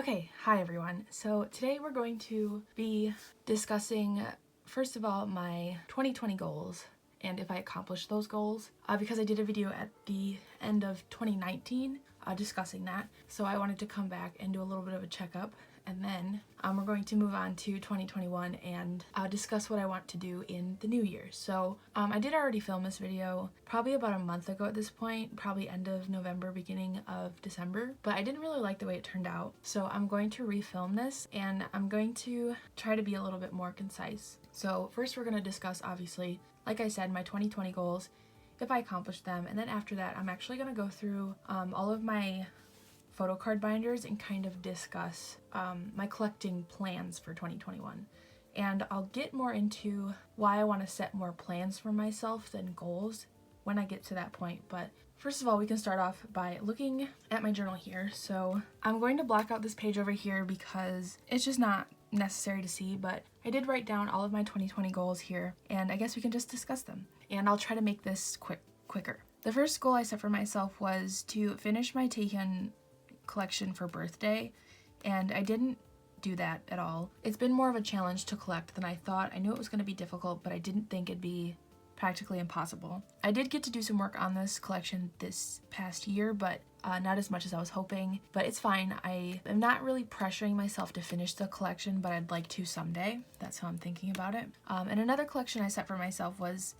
Okay, hi everyone. So today we're going to be discussing, first of all, my 2020 goals and if I accomplished those goals, because I did a video at the end of 2019 discussing that. So I wanted to come back and do a little bit of a checkup, and then we're going to move on to 2021 and discuss what I want to do in the new year. So I did already film this video probably about a month ago at this point, probably end of November, beginning of December, but I didn't really like the way it turned out. So I'm going to refilm this and I'm going to try to be a little bit more concise. So first we're going to discuss, obviously, like I said, my 2020 goals, if I accomplished them, and then after that I'm actually going to go through all of my photo card binders and kind of discuss my collecting plans for 2021. And I'll get more into why I want to set more plans for myself than goals when I get to that point. But first of all, we can start off by looking at my journal here. So I'm going to block out this page over here because it's just not necessary to see, but I did write down all of my 2020 goals here, and I guess we can just discuss them. And I'll try to make this quicker. The first goal I set for myself was to finish my Taken collection for birthday, and I didn't do that at all. It's been more of a challenge to collect than I thought. I knew it was going to be difficult, but I didn't think it'd be practically impossible. I did get to do some work on this collection this past year, but not as much as I was hoping, but it's fine. I am not really pressuring myself to finish the collection, but I'd like to someday. That's how I'm thinking about it. And another collection I set for myself was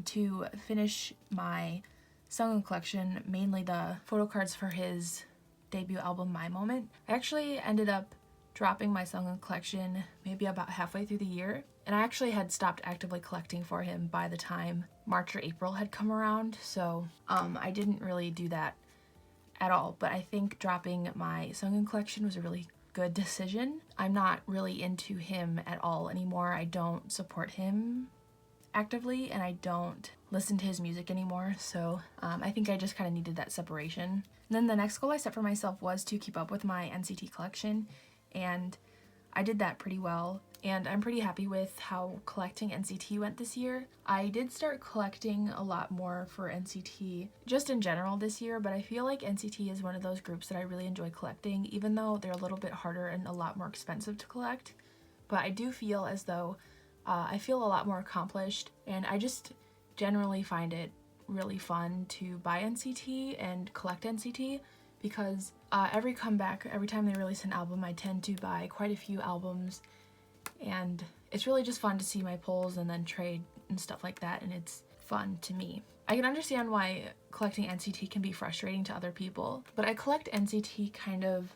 to finish my Sungwoon collection, mainly the photo cards for his debut album My Moment. I actually ended up dropping my Sungwoon collection maybe about halfway through the year, and I actually had stopped actively collecting for him by the time March or April had come around, so I didn't really do that at all. But I think dropping my Sungwoon collection was a really good decision. I'm not really into him at all anymore. I don't support him actively and I don't listen to his music anymore, so I think I just kind of needed that separation. And then the next goal I set for myself was to keep up with my NCT collection, and I did that pretty well, and I'm pretty happy with how collecting NCT went this year. I did start collecting a lot more for NCT just in general this year, but I feel like NCT is one of those groups that I really enjoy collecting, even though they're a little bit harder and a lot more expensive to collect. But I do feel as though I feel a lot more accomplished, and I just generally find it really fun to buy NCT and collect NCT because every comeback, every time they release an album, I tend to buy quite a few albums, and it's really just fun to see my pulls and then trade and stuff like that, and it's fun to me. I can understand why collecting NCT can be frustrating to other people, but I collect NCT kind of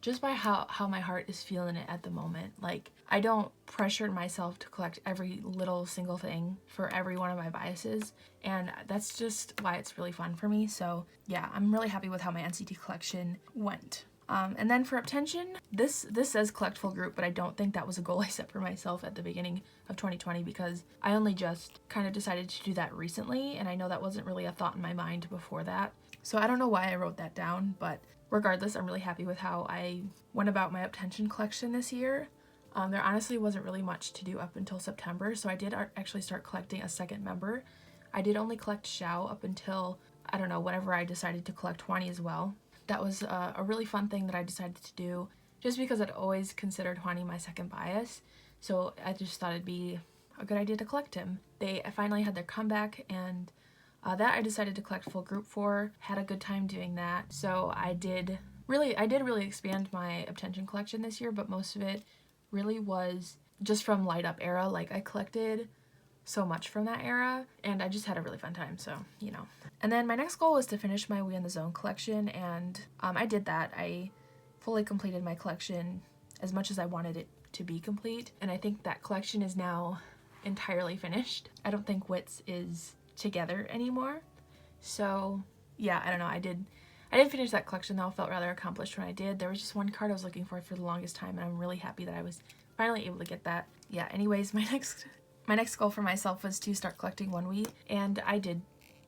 just by how my heart is feeling it at the moment. Like, I don't pressure myself to collect every little single thing for every one of my biases, and that's just why it's really fun for me. So yeah, I'm really happy with how my NCT collection went. And then for Attribution, this says collect full group, but I don't think that was a goal I set for myself at the beginning of 2020 because I only just kind of decided to do that recently, and I know that wasn't really a thought in my mind before that. So I don't know why I wrote that down, but regardless, I'm really happy with how I went about my Attribution collection this year. There honestly wasn't really much to do up until September, so I did actually start collecting a second member. I did only collect Xiao up until, I don't know, whenever I decided to collect Hwani as well. That was a really fun thing that I decided to do just because I'd always considered Hwani my second bias, so I just thought it'd be a good idea to collect him. They finally had their comeback, and that I decided to collect full group for. Had a good time doing that. So I did really expand my Attribution collection this year, but most of it really was just from Light Up era. Like, I collected so much from that era, and I just had a really fun time, so, you know. And then my next goal was to finish my We in the Zone collection, and I did that. I fully completed my collection as much as I wanted it to be complete, and I think that collection is now entirely finished. I don't think Wits is together anymore, so yeah, I don't know. I didn't finish that collection though. I felt rather accomplished when I did. There was just one card I was looking for the longest time, and I'm really happy that I was finally able to get that. Yeah, anyways, my next goal for myself was to start collecting One Week, and I did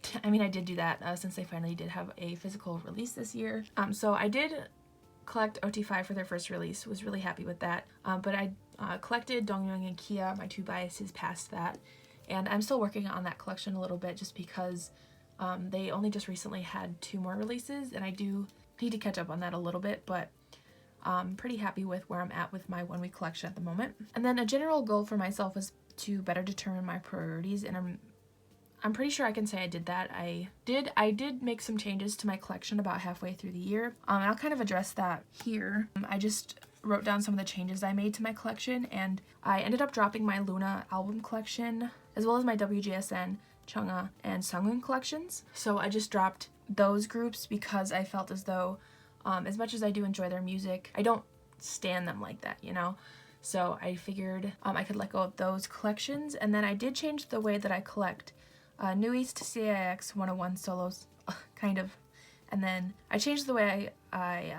do that since they finally did have a physical release this year. So I did collect OT5 for their first release, was really happy with that, but I collected Dongyoung and Kia, my two biases, past that, and I'm still working on that collection a little bit just because they only just recently had 2 more releases, and I do need to catch up on that a little bit, but pretty happy with where I'm at with my 1 week collection at the moment. And then a general goal for myself was to better determine my priorities, and I'm pretty sure I can say I did that. I did make some changes to my collection about halfway through the year. I'll kind of address that here. I just wrote down some of the changes I made to my collection, and I ended up dropping my Luna album collection as well as my WGSN, Chungha, and Sungwoon collections. So I just dropped those groups because I felt as though as much as I do enjoy their music, I don't stan them like that, you know? So I figured I could let go of those collections, and then I did change the way that I collect New East CIX 101 solos, kind of, and then I changed the way I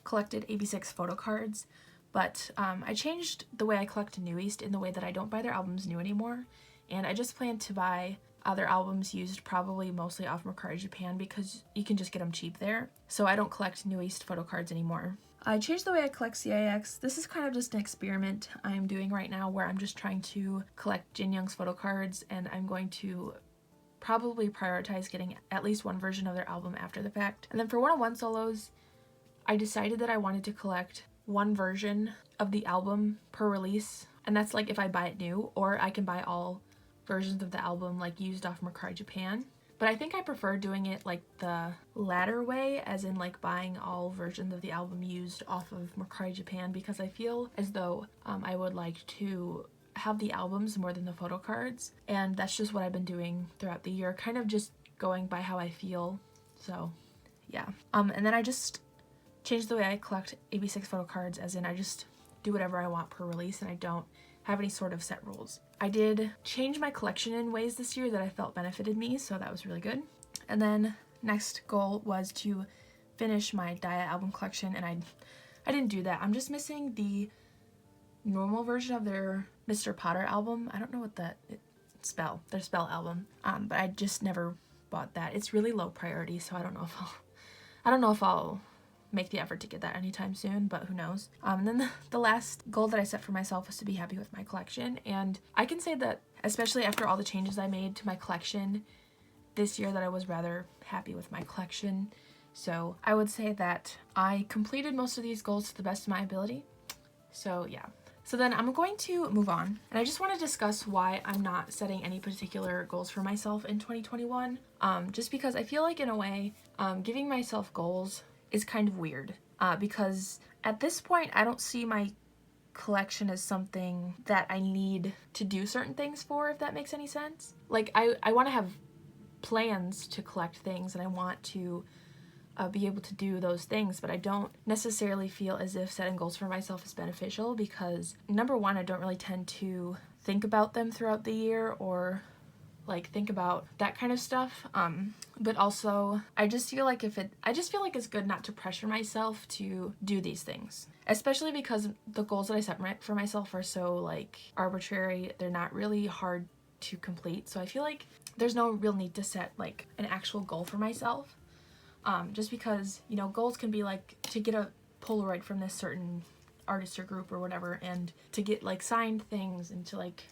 collected AB6 photo cards, but I changed the way I collect New East in the way that I don't buy their albums new anymore, and I just plan to buy their albums used, probably mostly off Mercari Japan, because you can just get them cheap there. So I don't collect New East photo cards anymore. I changed the way I collect CIX. This is kind of just an experiment I'm doing right now where I'm just trying to collect Jin Young's photo cards, and I'm going to probably prioritize getting at least one version of their album after the fact. And then for 101 solos, I decided that I wanted to collect one version of the album per release, and that's like if I buy it new, or I can buy all versions of the album like used off Mercari Japan. But I think I prefer doing it like the latter way, as in like buying all versions of the album used off of Mercari Japan, because I feel as though I would like to have the albums more than the photo cards, and that's just what I've been doing throughout the year, kind of just going by how I feel. So yeah. And then I just changed the way I collect AB6 photo cards, as in I just do whatever I want per release, and I don't have any sort of set rules. I did change my collection in ways this year that I felt benefited me, so that was really good. And then next goal was to finish my Dia album collection, and I didn't do that. I'm just missing the normal version of their Mr. Potter album. I don't know what their spell album, but I just never bought that. It's really low priority, so I don't know if I'll make the effort to get that anytime soon, but who knows. And then the last goal that I set for myself was to be happy with my collection, and I can say that especially after all the changes I made to my collection this year, that I was rather happy with my collection. So I would say that I completed most of these goals to the best of my ability. So yeah. So then I'm going to move on, and I just want to discuss why I'm not setting any particular goals for myself in 2021. Just because I feel like in a way, giving myself goals is kind of weird, because at this point I don't see my collection as something that I need to do certain things for, if that makes any sense. Like I want to have plans to collect things, and I want to be able to do those things, but I don't necessarily feel as if setting goals for myself is beneficial, because number one, I don't really tend to think about them throughout the year, or like think about that kind of stuff. But also I just feel like it's good not to pressure myself to do these things, especially because the goals that I set for myself are so like arbitrary. They're not really hard to complete, so I feel like there's no real need to set like an actual goal for myself, just because, you know, goals can be like to get a Polaroid from this certain artist or group or whatever, and to get like signed things, and to like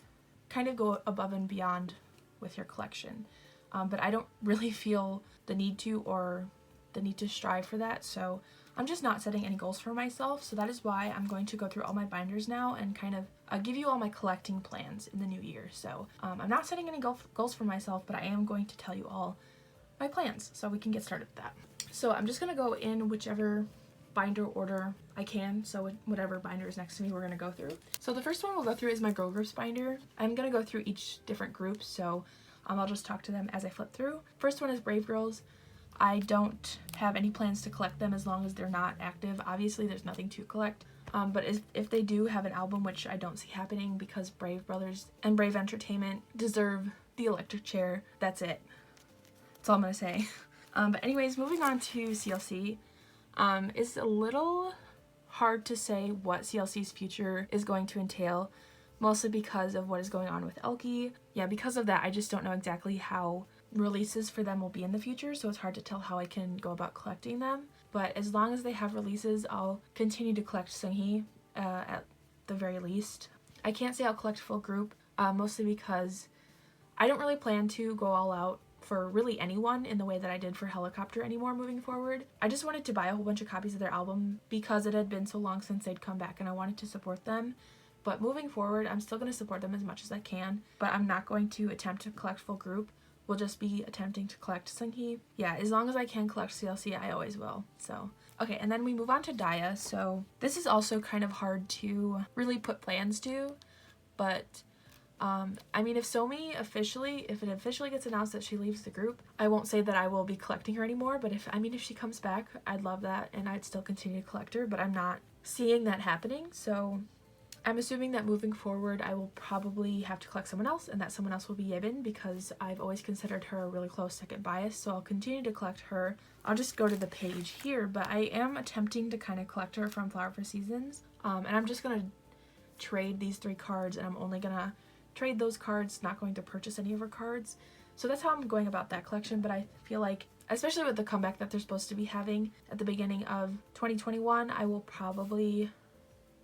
kind of go above and beyond with your collection. But I don't really feel the need to, or the need to strive for that, so I'm just not setting any goals for myself. So that is why I'm going to go through all my binders now and kind of give you all my collecting plans in the new year. So I'm not setting any goals for myself, but I am going to tell you all my plans, so we can get started with that. So I'm just going to go in whichever binder order I can, so whatever binder is next to me we're going to go through. So the first one we'll go through is my Girl Groups binder. I'm going to go through each different group, so I'll just talk to them as I flip through. First one is Brave Girls. I don't have any plans to collect them as long as they're not active. Obviously there's nothing to collect, but if they do have an album, which I don't see happening because Brave Brothers and Brave Entertainment deserve the electric chair. That's it. That's all I'm going to say. But anyways, moving on to CLC. It's a little hard to say what CLC's future is going to entail, mostly because of what is going on with Elkie. Yeah, because of that, I just don't know exactly how releases for them will be in the future, so it's hard to tell how I can go about collecting them. But as long as they have releases, I'll continue to collect Seunghee at the very least. I can't say I'll collect full group, mostly because I don't really plan to go all out for really anyone in the way that I did for Helicopter anymore moving forward. I just wanted to buy a whole bunch of copies of their album because it had been so long since they'd come back and I wanted to support them. But moving forward, I'm still going to support them as much as I can, but I'm not going to attempt to collect full group. We'll just be attempting to collect Seonghee. Yeah, as long as I can collect CLC, I always will. So, okay, and then we move on to Daya. So this is also kind of hard to really put plans to, but I mean, if it officially gets announced that she leaves the group, I won't say that I will be collecting her anymore, but if she comes back, I'd love that and I'd still continue to collect her, but I'm not seeing that happening. So I'm assuming that moving forward, I will probably have to collect someone else, and that someone else will be Yebin because I've always considered her a really close second bias, so I'll continue to collect her. I'll just go to the page here, but I am attempting to kind of collect her from Flower for Seasons, and I'm just going to trade these 3 cards, and I'm only going to trade those cards, not going to purchase any of her cards. So that's how I'm going about that collection, but I feel like, especially with the comeback that they're supposed to be having at the beginning of 2021, I will probably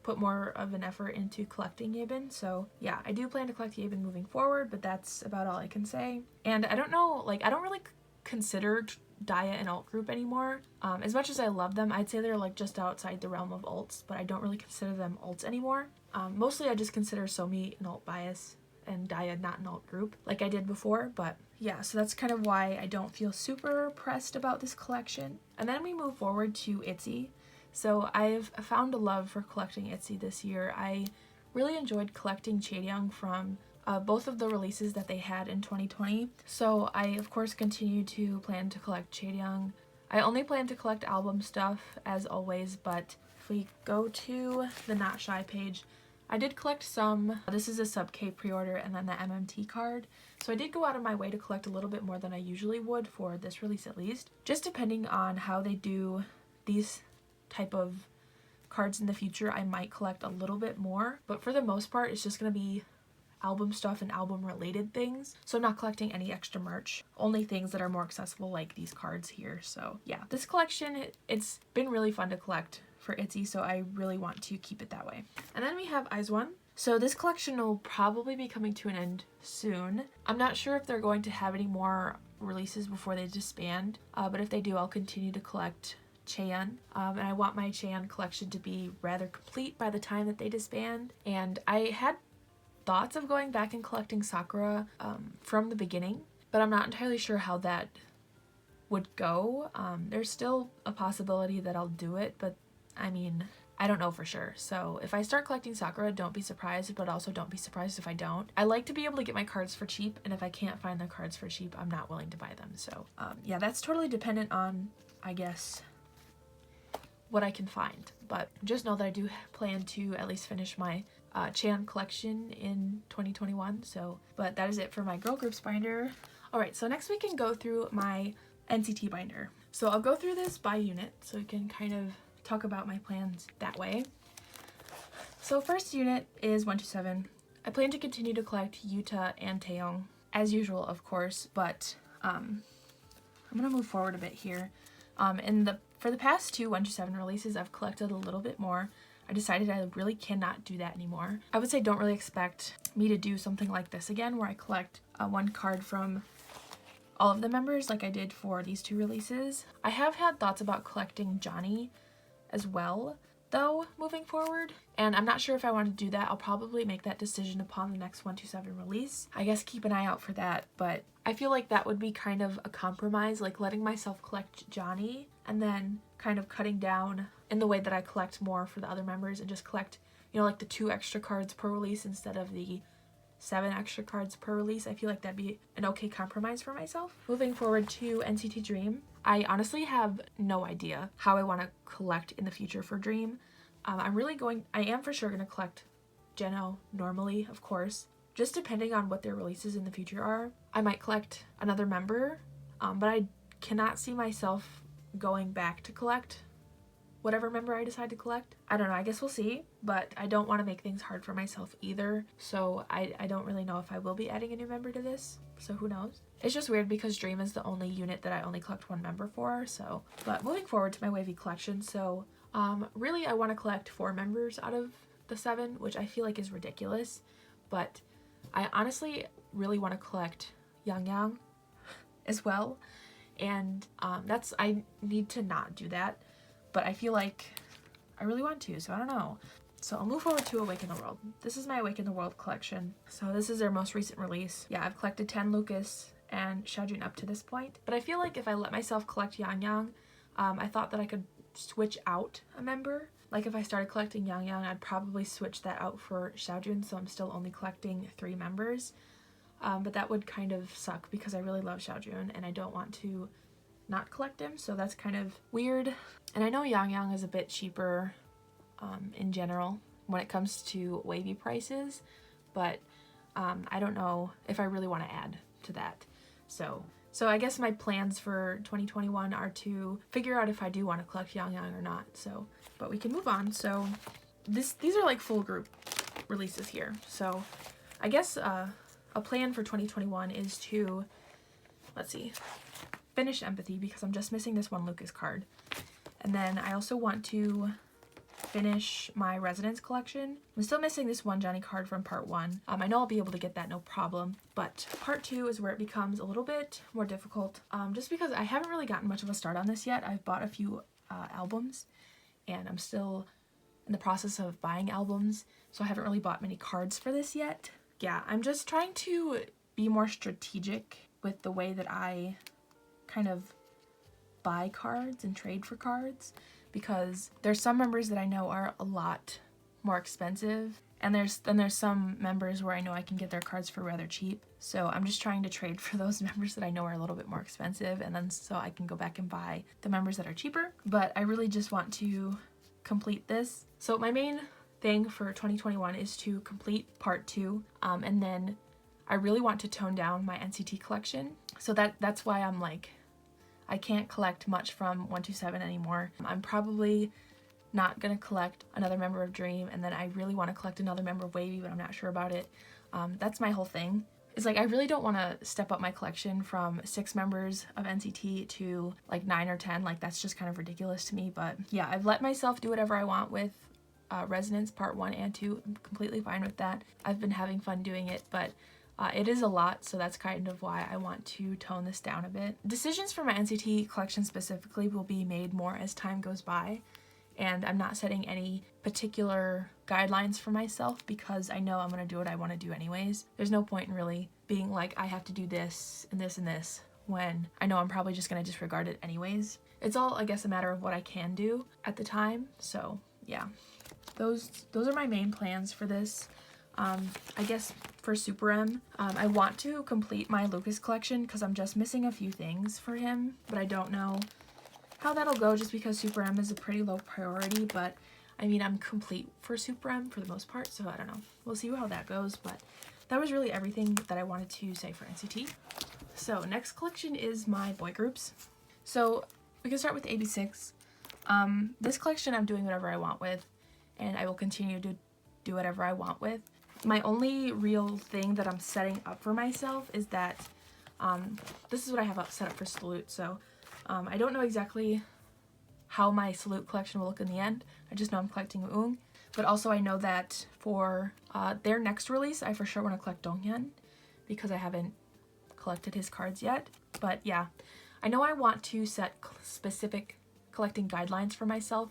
put more of an effort into collecting Yebin. So yeah, I do plan to collect Yebin moving forward, but that's about all I can say. And I don't know, like, I don't really consider Daya an alt group anymore. As much as I love them, I'd say they're like just outside the realm of alts, but I don't really consider them alts anymore. Mostly I just consider Somi an alt bias and Daya not an alt group like I did before, but yeah, so that's kind of why I don't feel super pressed about this collection. And then we move forward to ITZY. So I've found a love for collecting ITZY this year. I really enjoyed collecting Chaeyoung from both of the releases that they had in 2020. So I of course continue to plan to collect Chaeyoung. I only plan to collect album stuff as always, but if we go to the Not Shy page, I did collect some. This is a sub K pre-order and then the MMT card. So I did go out of my way to collect a little bit more than I usually would for this release at least. Just depending on how they do these type of cards in the future, I might collect a little bit more, but for the most part it's just going to be album stuff and album related things, so I'm not collecting any extra merch, only things that are more accessible like these cards here. So yeah, this collection, it's been really fun to collect for ITZY, so I really want to keep it that way. And then we have IZ*ONE. So this collection will probably be coming to an end soon. I'm not sure if they're going to have any more releases before they disband, but if they do, I'll continue to collect Chaeyeon, and I want my Chaeyeon collection to be rather complete by the time that they disband. And I had thoughts of going back and collecting Sakura from the beginning, but I'm not entirely sure how that would go. There's still a possibility that I'll do it, but I mean, I don't know for sure. So if I start collecting Sakura, don't be surprised, but also don't be surprised if I don't. I like to be able to get my cards for cheap, and if I can't find the cards for cheap, I'm not willing to buy them. So yeah, that's totally dependent on, I guess, what I can find, but just know that I do plan to at least finish my Chaeyeon collection in 2021. So, but that is it for my girl groups binder. Alright, so next we can go through my NCT binder. So I'll go through this by unit so we can kind of talk about my plans that way. So first unit is 127. I plan to continue to collect Yuta and Taeyong as usual, of course, but I'm gonna move forward a bit here. For the past 2 127 releases, I've collected a little bit more. I decided I really cannot do that anymore. I would say don't really expect me to do something like this again, where I collect one card from all of the members like I did for these 2 releases. I have had thoughts about collecting Johnny as well, though, moving forward, and I'm not sure if I want to do that. I'll probably make that decision upon the next 127 release. I guess keep an eye out for that, but I feel like that would be kind of a compromise, like letting myself collect Johnny and then kind of cutting down in the way that I collect more for the other members and just collect, you know, like the 2 extra cards per release instead of the 7 extra cards per release. I feel like that'd be an okay compromise for myself. Moving forward to NCT Dream, I honestly have no idea how I want to collect in the future for Dream. I am for sure going to collect Jeno normally, of course, just depending on what their releases in the future are. I might collect another member, but I cannot see myself going back to collect whatever member I decide to collect. I don't know, I guess we'll see, but I don't want to make things hard for myself either, so I don't really know if I will be adding a new member to this, so who knows. It's just weird because Dream is the only unit that I only collect 1 member for, so. But moving forward to my wavy collection, so really I want to collect 4 members out of the 7, which I feel like is ridiculous, but I honestly really want to collect Yang Yang. as well. And I need to not do that, but I feel like I really want to, so I don't know. So I'll move forward to Awaken the World. This is my Awaken the World collection. So this is their most recent release. Yeah, I've collected 10 Lucas and Xiaojun up to this point. But I feel like if I let myself collect Yang Yang, I thought that I could switch out a member. Like if I started collecting Yang Yang, I'd probably switch that out for Xiaojun, so I'm still only collecting 3 members. But that would kind of suck because I really love Xiaojun and I don't want to not collect him, so that's kind of weird. And I know Yang Yang is a bit cheaper in general when it comes to wavy prices, but I don't know if I really want to add to that. So I guess my plans for 2021 are to figure out if I do want to collect Yang Yang or not. So, but we can move on. So these are like full group releases here. So I guess a plan for 2021 is to, let's see, finish Empathy because I'm just missing this one Lucas card. And then I also want to finish my Resonance collection. I'm still missing this one Johnny card from part 1. I know I'll be able to get that no problem, but part 2 is where it becomes a little bit more difficult, just because I haven't really gotten much of a start on this yet. I've bought a few albums, and I'm still in the process of buying albums, so I haven't really bought many cards for this yet. Yeah, I'm just trying to be more strategic with the way that I kind of buy cards and trade for cards, because there's some members that I know are a lot more expensive, and there's some members where I know I can get their cards for rather cheap. So I'm just trying to trade for those members that I know are a little bit more expensive, and then so I can go back and buy the members that are cheaper. But I really just want to complete this. So my main thing for 2021 is to complete part 2, and then I really want to tone down my NCT collection. So that's why I'm like, I can't collect much from 127 anymore. I'm probably not gonna collect another member of Dream, and then I really want to collect another member of Wavy, but I'm not sure about it. That's my whole thing. It's like I really don't want to step up my collection from 6 members of NCT to like 9 or 10. Like that's just kind of ridiculous to me. But yeah, I've let myself do whatever I want with Resonance part 1 and 2. I'm completely fine with that. I've been having fun doing it, but it is a lot, so that's kind of why I want to tone this down a bit. Decisions for my NCT collection specifically will be made more as time goes by, and I'm not setting any particular guidelines for myself because I know I'm going to do what I want to do anyways. There's no point in really being like, I have to do this and this and this, when I know I'm probably just going to disregard it anyways. It's all, I guess, a matter of what I can do at the time, so yeah. Those are my main plans for this. I guess for Super M, I want to complete my Lucas collection because I'm just missing a few things for him, but I don't know how that'll go just because Super M is a pretty low priority. But I mean, I'm complete for Super M for the most part, so I don't know. We'll see how that goes, but that was really everything that I wanted to say for NCT. So next collection is my boy groups. So we can start with AB6. This collection I'm doing whatever I want with, and I will continue to do whatever I want with. My only real thing that I'm setting up for myself is that this is what I have set up for Salute. So I don't know exactly how my Salute collection will look in the end. I just know I'm collecting Ung. But also I know that for their next release, I for sure want to collect Donghyun because I haven't collected his cards yet. But yeah, I know I want to set specific collecting guidelines for myself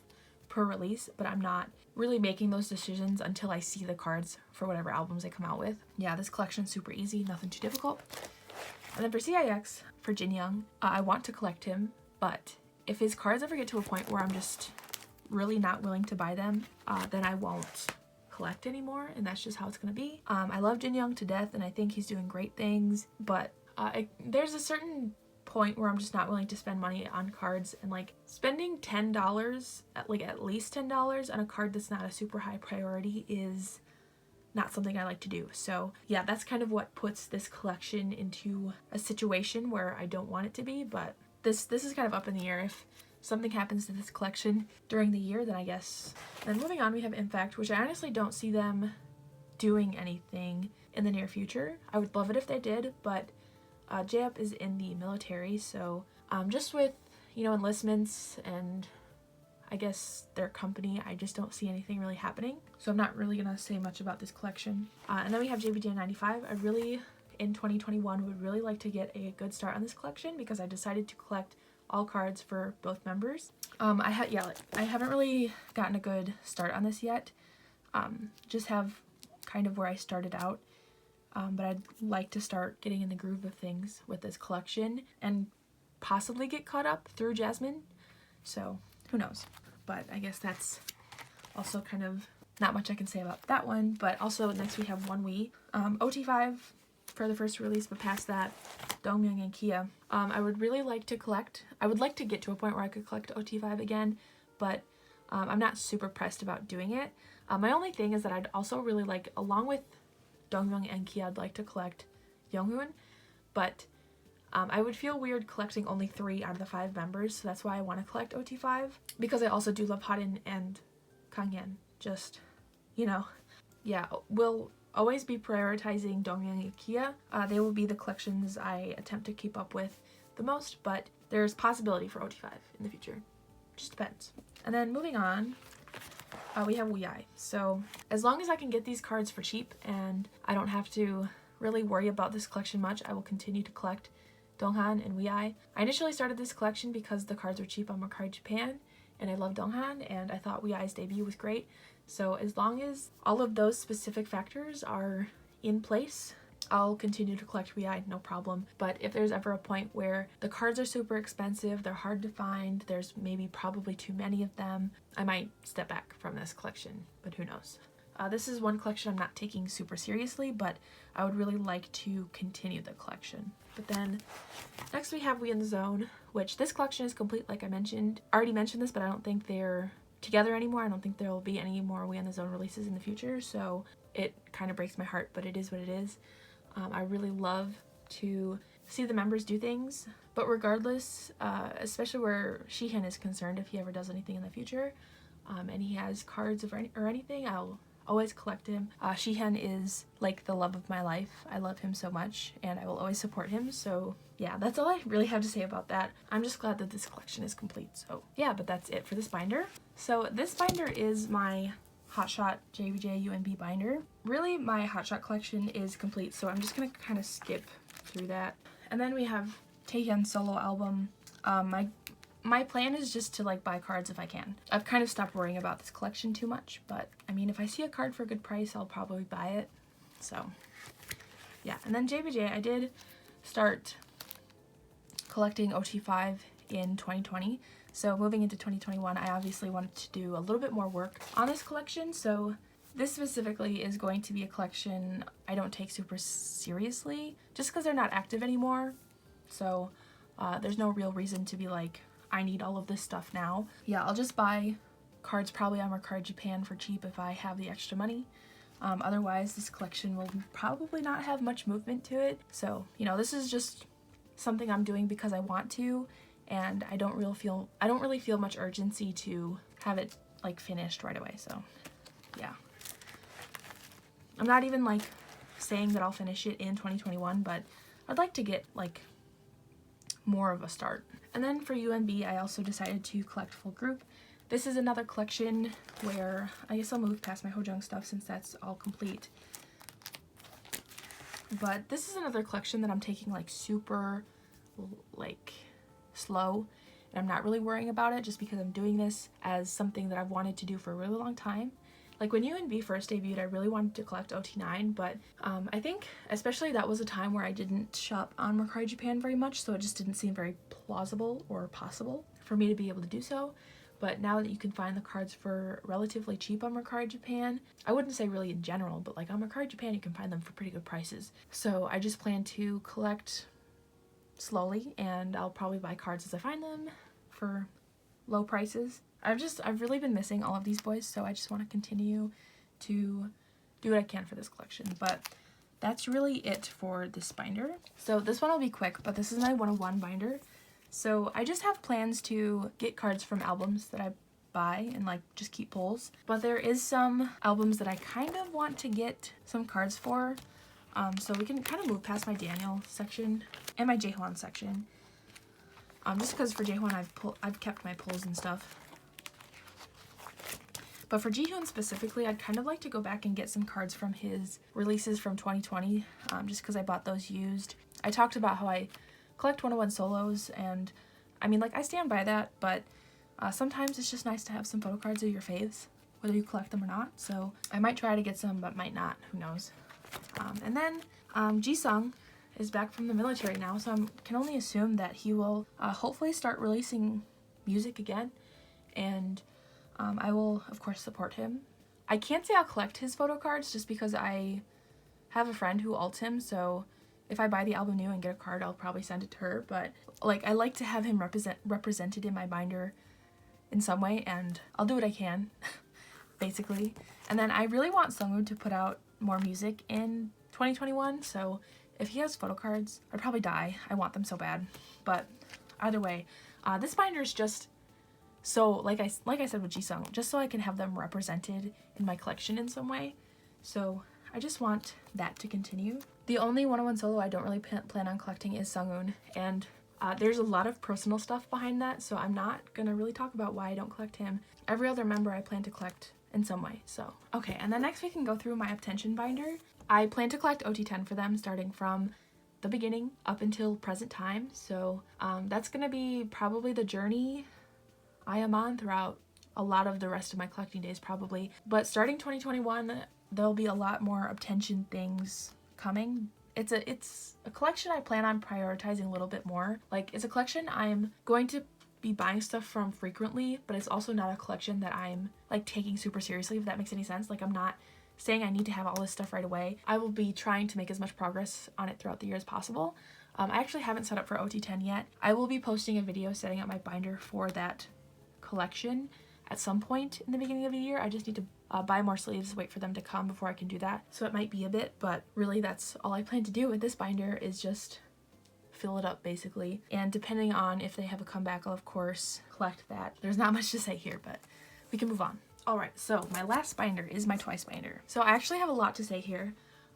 per release, but I'm not really making those decisions until I see the cards for whatever albums they come out with. Yeah, this collection's super easy, nothing too difficult. And then for CIX, for Jin Young, I want to collect him, but if his cards ever get to a point where I'm just really not willing to buy them, then I won't collect anymore, and that's just how it's gonna be. I love Jin Young to death, and I think he's doing great things, but there's a certain point where I'm just not willing to spend money on cards, and like spending $10, at least $10 on a card that's not a super high priority is not something I like to do. So yeah, that's kind of what puts this collection into a situation where I don't want it to be, but this is kind of up in the air. If something happens to this collection during the year, then I guess. Then moving on, we have Impact, which I honestly don't see them doing anything in the near future. I would love it if they did, but J-Up is in the military, so just with, enlistments and I guess their company, I just don't see anything really happening. So I'm not really gonna say much about this collection. And then we have JBJ95. I really in 2021 would really like to get a good start on this collection because I decided to collect all cards for both members. I haven't really gotten a good start on this yet. Just have kind of where I started out. But I'd like to start getting in the groove of things with this collection and possibly get caught up through Jasmine. So who knows? But I guess that's also kind of not much I can say about that one. But also next we have One Wee. OT5 for the first release, but past that, Dongmyeong and Kia. I would really like to collect. I would like to get to a point where I could collect OT5 again, but I'm not super pressed about doing it. My only thing is that I'd also really like, along with Dongmyeong and Kia, I'd like to collect Younghoon, but I would feel weird collecting only 3 out of the 5 members, so that's why I want to collect OT5, because I also do love Harin and Kanghyun. Just, you know, yeah, we'll always be prioritizing Dongmyeong and Kia. They will be the collections I attempt to keep up with the most, but there's possibility for OT5 in the future. Just depends. And then moving on, we have Wei. So as long as I can get these cards for cheap and I don't have to really worry about this collection much, I will continue to collect Donghan and Wei. I initially started this collection because the cards were cheap on Mercari Japan and I love Donghan and I thought Wei's debut was great. So as long as all of those specific factors are in place, I'll continue to collect Wei, no problem. But if there's ever a point where the cards are super expensive, they're hard to find, there's maybe probably too many of them, I might step back from this collection, but who knows. This is one collection I'm not taking super seriously, but I would really like to continue the collection. But then next we have We in the Zone, which this collection is complete, like I mentioned. I already mentioned this, but I don't think they're together anymore. I don't think there will be any more We in the Zone releases in the future, so it kind of breaks my heart, but it is what it is. I really love to see the members do things, but regardless, especially where Shihan is concerned, if he ever does anything in the future, and he has cards or anything, I'll always collect him. Shihan is like the love of my life. I love him so much, and I will always support him, so yeah, that's all I really have to say about that. I'm just glad that this collection is complete, so yeah, but that's it for this binder. So this binder is my Hotshot JBJ UNB binder. Really, my Hotshot collection is complete, so I'm just gonna kind of skip through that. And then we have Taehyun's solo album. My plan is just to like buy cards if I can. I've kind of stopped worrying about this collection too much, but I mean, if I see a card for a good price, I'll probably buy it. So yeah, and then JBJ, I did start collecting OT5 in 2020. So moving into 2021, I obviously wanted to do a little bit more work on this collection. So this specifically is going to be a collection I don't take super seriously just because they're not active anymore. So there's no real reason to be like, I need all of this stuff now. Yeah, I'll just buy cards probably on Mercari Japan for cheap if I have the extra money. Otherwise, this collection will probably not have much movement to it. So, you know, this is just something I'm doing because I want to, and I don't really feel much urgency to have it like finished right away. So yeah, I'm not even like saying that I'll finish it in 2021, but I'd like to get like more of a start. And then for UNB, I also decided to collect full group. This is another collection where I guess I'll move past my Hojung stuff since that's all complete. But this is another collection that I'm taking like super like slow, and I'm not really worrying about it just because I'm doing this as something that I've wanted to do for a really long time. Like when UNB first debuted, I really wanted to collect OT9, but I think especially that was a time where I didn't shop on Mercari Japan very much, so it just didn't seem very plausible or possible for me to be able to do so. But now that you can find the cards for relatively cheap on Mercari Japan, I wouldn't say really in general, but like on Mercari Japan you can find them for pretty good prices. So I just plan to collect slowly, and I'll probably buy cards as I find them for low prices. I've really been missing all of these boys, so I just want to continue to do what I can for this collection. But that's really it for this binder. So this one will be quick, but this is my 101 binder. So I just have plans to get cards from albums that I buy and like just keep pulls. But there is some albums that I kind of want to get some cards for. So we can kind of move past my Daniel section and my Jaehwan section. Just because for Jaehwan I've kept my pulls and stuff. But for Jihoon specifically, I'd kind of like to go back and get some cards from his releases from 2020, just because I bought those used. I talked about how I collect 101 solos, and I mean, like, I stand by that, but sometimes it's just nice to have some photo cards of your faves, whether you collect them or not. So I might try to get some, but might not. Who knows? And then Jisung is back from the military now, so I can only assume that he will hopefully start releasing music again, and I will, of course, support him. I can't say I'll collect his photo cards just because I have a friend who alts him, so if I buy the album new and get a card, I'll probably send it to her, but like, I like to have him represented in my binder in some way, and I'll do what I can, basically. And then I really want Sungwoo to put out more music in 2021, so if he has photo cards, I'd probably die. I want them so bad. But either way, this binder is just so, like I said with Jisung, just so I can have them represented in my collection in some way. So I just want that to continue. The only 101 solo I don't really plan on collecting is Sungwoon, and there's a lot of personal stuff behind that, so I'm not gonna really talk about why I don't collect him. Every other member I plan to collect in some way, so. Okay, and then next we can go through my Attribution binder. I plan to collect OT10 for them starting from the beginning up until present time, so that's gonna be probably the journey I am on throughout a lot of the rest of my collecting days probably. But starting 2021, there'll be a lot more Attribution things coming. It's a collection I plan on prioritizing a little bit more. Like, it's a collection I'm going to be buying stuff from frequently, but it's also not a collection that I'm like taking super seriously, if that makes any sense. Like, I'm not saying I need to have all this stuff right away. I will be trying to make as much progress on it throughout the year as possible. I actually haven't set up for OT10 yet. I will be posting a video setting up my binder for that collection at some point in the beginning of the year. I just need to buy more sleeves, wait for them to come before I can do that. So it might be a bit, but really that's all I plan to do with this binder, is just fill it up basically. And depending on if they have a comeback, I'll of course collect that. There's not much to say here, but we can move on. Alright, so my last binder is my Twice binder. So I actually have a lot to say here.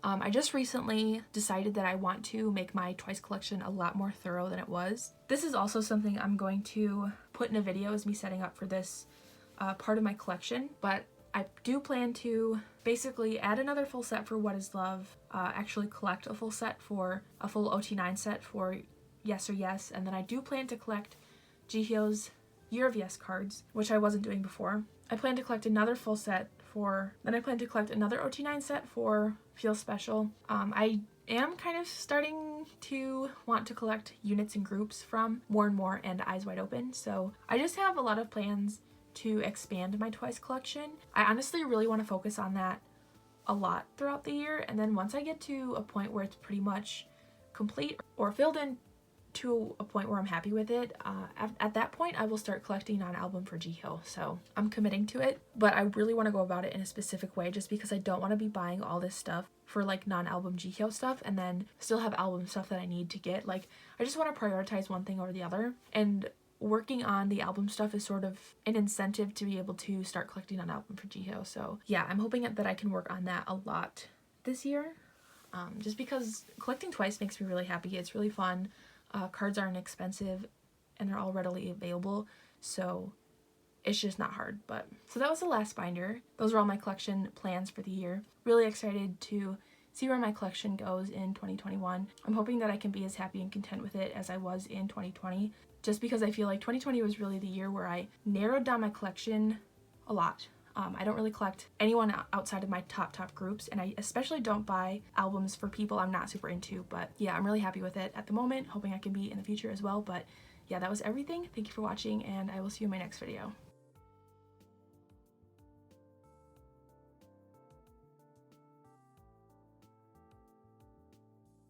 I just recently decided that I want to make my Twice collection a lot more thorough than it was. This is also something I'm going to put in a video, as me setting up for this part of my collection, but I do plan to basically add another full set for What Is Love, actually collect a full set for a full OT9 set for Yes or Yes, and then I do plan to collect Jihyo's Year of Yes cards, which I wasn't doing before. I plan to collect another full set then I plan to collect another OT9 set for Feel Special. I am kind of starting to want to collect units and groups from More and More and Eyes Wide Open, so I just have a lot of plans to expand my Twice collection. I honestly really want to focus on that a lot throughout the year, and then once I get to a point where it's pretty much complete or filled in to a point where I'm happy with it, at that point I will start collecting non-album for Jihyo. So I'm committing to it, but I really want to go about it in a specific way, just because I don't want to be buying all this stuff for like non-album Jihyo stuff and then still have album stuff that I need to get. Like, I just want to prioritize one thing over the other, and working on the album stuff is sort of an incentive to be able to start collecting on album for Jihyo. So yeah, I'm hoping that I can work on that a lot this year, just because collecting Twice makes me really happy. It's really fun. Cards aren't expensive and they're all readily available, so it's just not hard. But so that was the last binder. Those are all my collection plans for the year. Really excited to see where my collection goes in 2021. I'm hoping that I can be as happy and content with it as I was in 2020, just because I feel like 2020 was really the year where I narrowed down my collection a lot. I don't really collect anyone outside of my top groups, and I especially don't buy albums for people I'm not super into. But yeah, I'm really happy with it at the moment, hoping I can be in the future as well. But yeah, that was everything. Thank you for watching, and I will see you in my next video.